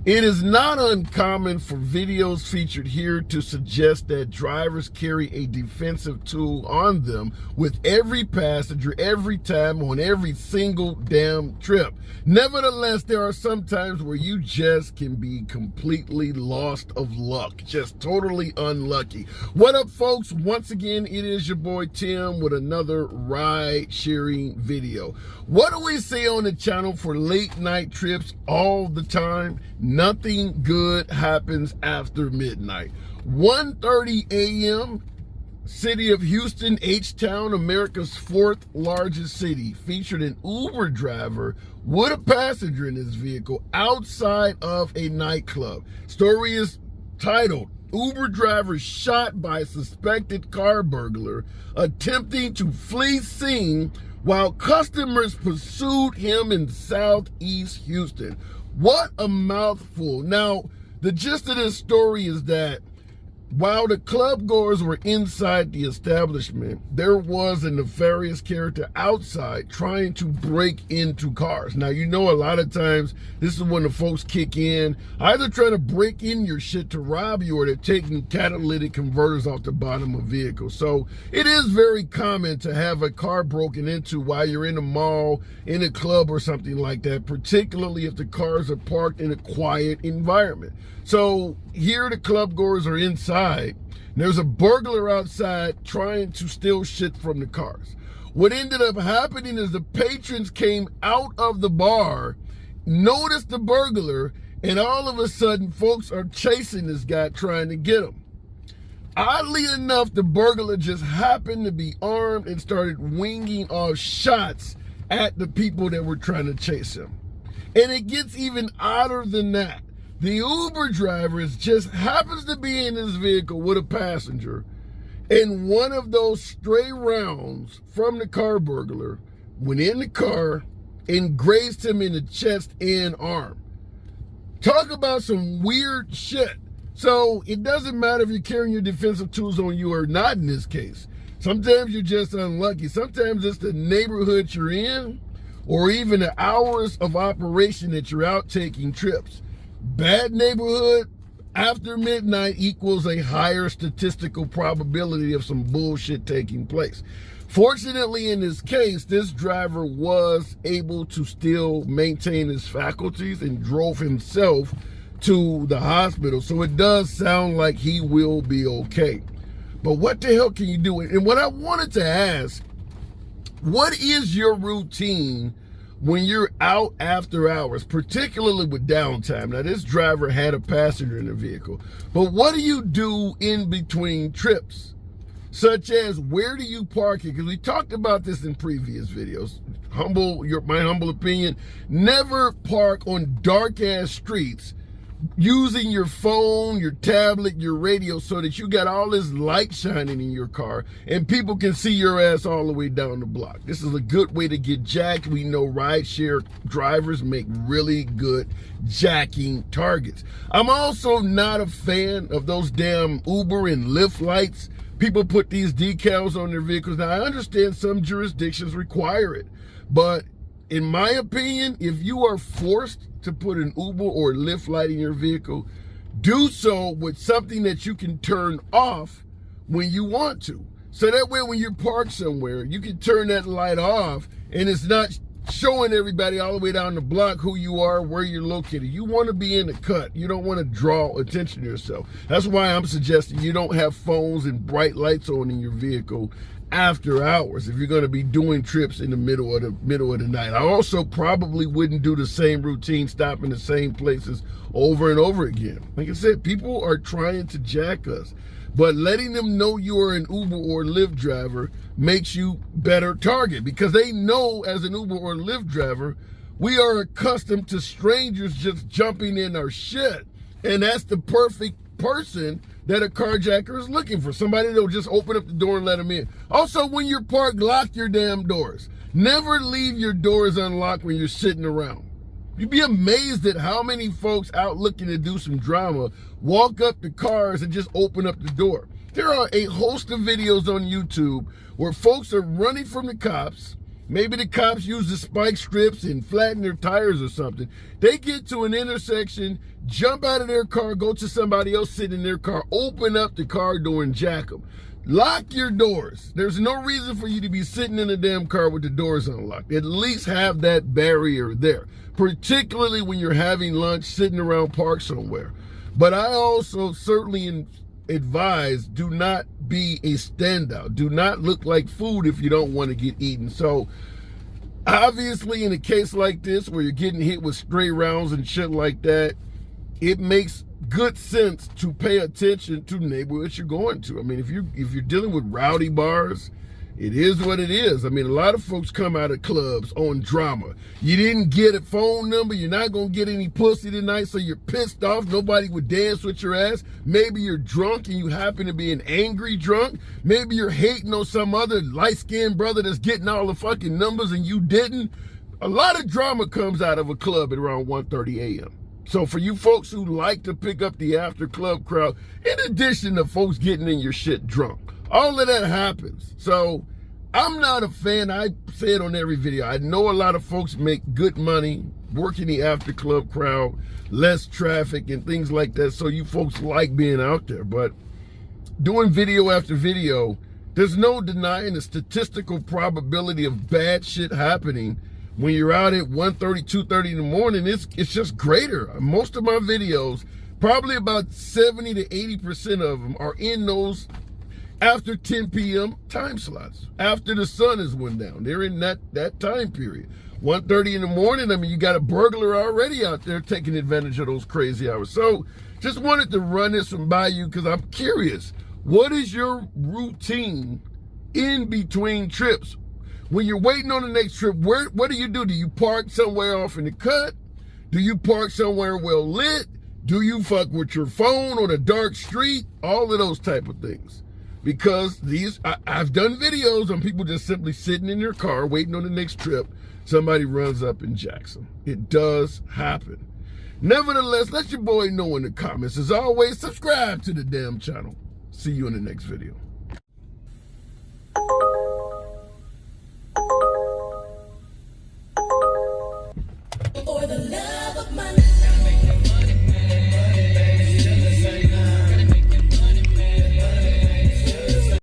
It is not uncommon for videos featured here to suggest that drivers carry a defensive tool on them with every passenger, every time, on every single damn trip. Nevertheless, there are some times where you just can be completely lost of luck, just totally unlucky. What up, folks? Once again, it is your boy Tim with another ride sharing video. What do we see on the channel for late night trips all the time? Nothing good happens after midnight. 1:30 a.m., city of Houston, H-Town, America's fourth largest city, featured an Uber driver with a passenger in his vehicle outside of a nightclub. Story is titled, Uber driver shot by suspected car burglar attempting to flee scene while customers pursued him in Southeast Houston. What a mouthful. Now, the gist of this story is that while the club goers were inside the establishment, there was a nefarious character outside trying to break into cars. Now, you know, a lot of times this is when the folks kick in, either trying to break in your shit to rob you, or they're taking catalytic converters off the bottom of vehicles. So it is very common to have a car broken into while you're in a mall, in a club or something like that, particularly if the cars are parked in a quiet environment. So here the club goers are inside. There's a burglar outside trying to steal shit from the cars. What ended up happening is the patrons came out of the bar, noticed the burglar, and all of a sudden folks are chasing this guy trying to get him. Oddly enough, the burglar just happened to be armed and started winging off shots at the people that were trying to chase him. And it gets even odder than that. The Uber driver just happens to be in his vehicle with a passenger, and one of those stray rounds from the car burglar went in the car and grazed him in the chest and arm. Talk about some weird shit. So it doesn't matter if you're carrying your defensive tools on you or not in this case. Sometimes you're just unlucky. Sometimes it's the neighborhood you're in, or even the hours of operation that you're out taking trips. Bad neighborhood after midnight equals a higher statistical probability of some bullshit taking place. Fortunately, in this case, this driver was able to still maintain his faculties and drove himself to the hospital. So it does sound like he will be okay. But what the hell can you do? And what I wanted to ask, what is your routine when you're out after hours, particularly with downtime? Now, this driver had a passenger in the vehicle, but what do you do in between trips? Such as, where do you park it? Because we talked about this in previous videos. My humble opinion, never park on dark-ass streets using your phone, your tablet, your radio, so that you got all this light shining in your car and people can see your ass all the way down the block. This is a good way to get jacked. We know rideshare drivers make really good jacking targets. I'm also not a fan of those damn Uber and Lyft lights. People put these decals on their vehicles. Now, I understand some jurisdictions require it, but in my opinion, if you are forced to put an Uber or Lyft light in your vehicle, do so with something that you can turn off when you want to. So that way, when you're parked somewhere, you can turn that light off and it's not showing everybody all the way down the block who you are, where you're located. You want to be in the cut. You don't want to draw attention to yourself. That's why I'm suggesting you don't have phones and bright lights on in your vehicle after hours if you're going to be doing trips in the middle of the night. I also probably wouldn't do the same routine, stopping the same places over and over again. Like I said, people are trying to jack us, but letting them know you are an Uber or Lyft driver makes you better target, because they know as an Uber or Lyft driver, we are accustomed to strangers just jumping in our shit, and that's the perfect person that a carjacker is looking for. Somebody that'll just open up the door and let them in. Also, when you're parked, lock your damn doors. Never leave your doors unlocked when you're sitting around. You'd be amazed at how many folks out looking to do some drama walk up to cars and just open up the door. There are a host of videos on YouTube where folks are running from the cops, Maybe the cops use the spike strips and flatten their tires or something. They get to an intersection, jump out of their car, go to somebody else sitting in their car, open up the car door and jack them. Lock your doors. There's no reason for you to be sitting in a damn car with the doors unlocked. At least have that barrier there, particularly when you're having lunch, sitting around parked somewhere. But I also certainly advise, do not be a standout. Do not look like food if you don't want to get eaten. So obviously in a case like this where you're getting hit with stray rounds and shit like that, it makes good sense to pay attention to neighborhoods you're going to. I mean, if you're dealing with rowdy bars, it is what it is. I mean, a lot of folks come out of clubs on drama. You didn't get a phone number. You're not going to get any pussy tonight, so you're pissed off. Nobody would dance with your ass. Maybe you're drunk and you happen to be an angry drunk. Maybe you're hating on some other light-skinned brother that's getting all the fucking numbers and you didn't. A lot of drama comes out of a club at around 1:30 a.m. So for you folks who like to pick up the after club crowd, in addition to folks getting in your shit drunk, all of that happens. So I'm not a fan. I say it on every video. I know a lot of folks make good money working the after club crowd, less traffic and things like that. So you folks like being out there. But doing video after video, there's no denying the statistical probability of bad shit happening when you're out at 1:30, 2:30 in the morning. It's just greater. Most of my videos, probably about 70 to 80% of them are in those after 10 p.m. time slots, after the sun has went down. They're in that time period. 1:30 in the morning, I mean, you got a burglar already out there taking advantage of those crazy hours. So just wanted to run this one by you because I'm curious. What is your routine in between trips? When you're waiting on the next trip, what do you do? Do you park somewhere off in the cut? Do you park somewhere well lit? Do you fuck with your phone on a dark street? All of those type of things. Because I've done videos on people just simply sitting in their car waiting on the next trip. Somebody runs up and jacks them. It does happen. Nevertheless, let your boy know in the comments. As always, subscribe to the damn channel. See you in the next video. For the love